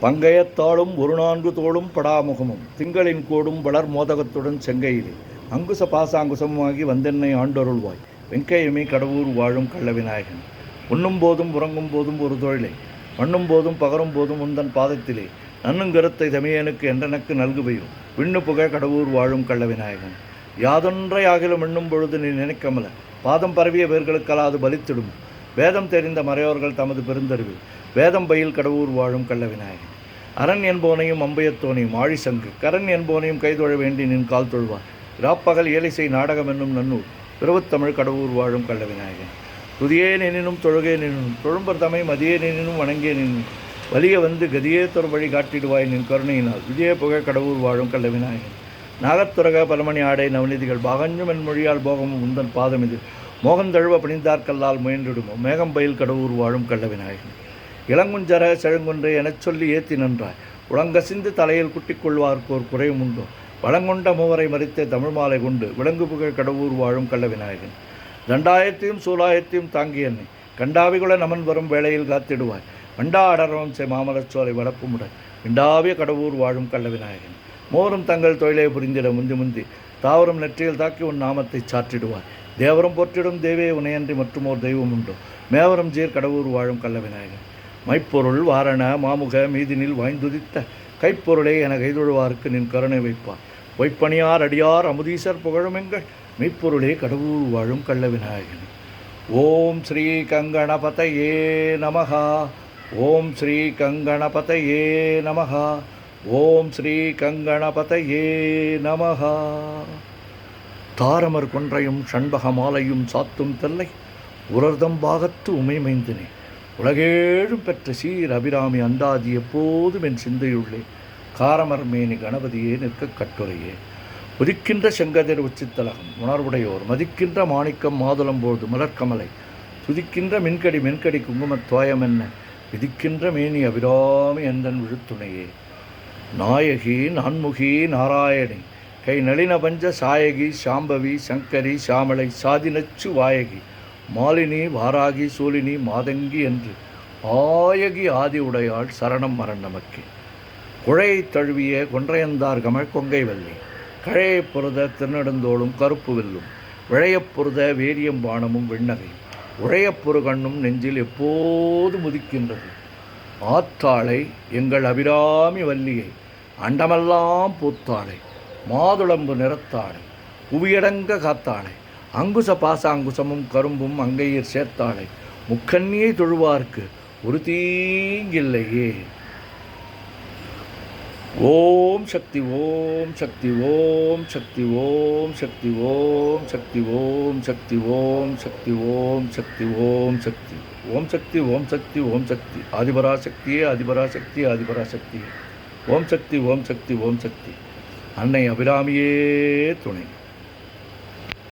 பங்கயத்தாலும் ஒரு நான்கு தோளும் படாமுகமும் திங்களின் கோடும் வளர் மோதகத்துடன் செங்கையிலே அங்குச பாசாங்குசமாகி வந்தென்னை ஆண்டொருள்வாய் வெங்கையமே கடவுர் வாழும் கள்ள விநாயகன். உண்ணும் போதும் உறங்கும் போதும் ஒரு தொழிலை மண்ணும் போதும் பகரும் போதும் உந்தன் பாதத்திலே நன்னுங்கருத்தை தமியனுக்கு என்றனக்கு நல்குவையும் விண்ணு புகை கடவுர் வாழும் கள்ள விநாயகன். யாதொன்றை ஆகிலும் எண்ணும் பொழுது நீ நினைக்கமல பாதம் பரவிய பேர்களுக்கலாது பலித்திடும் வேதம் தெரிந்த மறையோர்கள் தமது பெருந்தறிவில் வேதம் பயில் கடவுர் வாழும் கள்ள விநாயகன். அரண் என்போனையும் அம்பையத்தோனையும் ஆழிசங்கு கரண் என்போனையும் கைதொழ வேண்டி நின் கால் தொழுவார் இராப்பகல் ஏலிசை நாடகம் என்னும் நன்னூர் பிறவுத்தமிழ் கடவுர் வாழும் கள்ள விநாயகன். துதியே நினினும் தொழுகே நினும் தொழும்பர் தமை மதியே நினினும் வணங்கிய நினும் வலிய வந்து கதியே தொரு வழி காட்டிடுவாய் நின் கருணையினால் விஜய புகை கடவுர் வாழும் கள்ள விநாயகன். நாகத்துரக பலமணி ஆடை நவநிதிகள் பாகஞ்சும் என் மொழியால் போகமும் உந்தன் பாதம் இது மோகந்தழுவ பணிந்தார்கல்லால் முயன்றிடுமோ மேகம் பயில் கடவுர் வாழும் கள்ள விநாயகன். இளங்குஞ்சர செழுங்குன்றை எனச் சொல்லி ஏத்தி நன்றாய் உளங்கசிந்து தலையில் குட்டிக்கொள்வார்க்கோர் குறையும் உண்டோ வளங்கொண்ட மூவரை மறித்த தமிழ் மாலை கொண்டு விலங்கு புகழ் கடவுர் வாழும் கள்ள விநாயகன். தண்டாயத்தையும் சூலாயத்தையும் தாங்கி என்னை கண்டாவிகுல நமன் வரும் வேளையில் காத்திடுவாய் வண்டா அடரவம் செய் மாமலச்சோலை வளப்புமுடன் விண்டாவிய கடவுர் வாழும் கள்ள விநாயகன். மோரும் தங்கள் தொழிலை புரிந்திட முந்தி முந்தி தாவரம் நெற்றியில் தாக்கி உன் நாமத்தை சாற்றிடுவார் தேவரும் போற்றிடும் தேவே உனையன்றி மற்றுமோர் தெய்வம் உண்டோ மேவரம் ஜீர் கடவுர் வாழும் கள்ள விநாயகன். மைப்பொருள் வாரண மாமுக மீதினில் வாய்ந்துதித்த கைப்பொருளே என கைதொழுவார்க்கு நின் கருணை வைப்பார் பொய்ப்பணியார் அடியார் அமுதீசர் புகழுமெங்கள் மெய்ப்பொருளே கடவுர் வாழும் கள்ள விநாயகன். ஓம் ஸ்ரீ கங்கணபதயே நமஹா ஓம் ஸ்ரீ கங்கணபதயே நமஹா ஓம் ஸ்ரீ கங்கணபதயே நமஹா. தாரமர் கொன்றையும் ஷண்பக மாலையும் சாத்தும் தெல்லை உரர்தம் பாகத்து உமைமைந்தினே உலகேழும் பெற்ற சீர் அபிராமி அந்தாதி எப்போதும் என் சிந்தையுள்ளே காரமர் மேனி கணபதியே நிற்க கட்டுரையே உதிக்கின்ற செங்கதிர் உச்சித்தலகம் உணர்வுடையோர் மதிக்கின்ற மாணிக்கம் மாதுளம்போது மலர்கமலை துதிக்கின்ற மென்கடி குங்குமத் தோயம் என்ன விதிக்கின்ற மேனி அபிராமி எந்தன் விழுத்துணையே. நாயகி நான்முகி நாராயணி கை நளின பஞ்ச சாயகி சாம்பவி சங்கரி சாமளை சாதினச்சு வாயகி மாலினி வாராகி சூலினி மாதங்கி என்று ஆயகி ஆதி உடையாள் சரணம் மரண் நமக்கே. குழையை தழுவிய கொன்றையந்தார் கமழ் கொங்கை வெள்ளி கழையைப் பொருத திருநெடுந்தோளும் கருப்பு வெல்லும் விழையப் பொருத வேரியம் பானமும் வெண்ணகை உழையப்பொரு கண்ணும் நெஞ்சில் எப்போது முதிக்கின்றது. ஆத்தாளை எங்கள் அபிராமி வல்லியை அண்டமெல்லாம் பூத்தாளை மாதுளம்பு நிறத்தாளை புவியடங்க காத்தாளை அங்குச பாசாங்குசமும் கரும்பும் அங்கையர் சேர்த்தாளை முக்கண்ணியை தொழுவார்க்கு ஒரு தீங்கில்லையே. ஓம் சக்தி ஓம் சக்தி ஓம் சக்தி ஓம் சக்தி ஓம் சக்தி ஓம் சக்தி ஓம் சக்தி ஓம் சக்தி ஓம் சக்தி ஓம் சக்தி ஓம் சக்தி ஓம் சக்தி ஆதிபராசக்தியே ஆதிபராசக்தி ஆதிபராசக்தியே ஓம் சக்தி ஓம் சக்தி ஓம் சக்தி. அன்னை அபிராமியே துணை.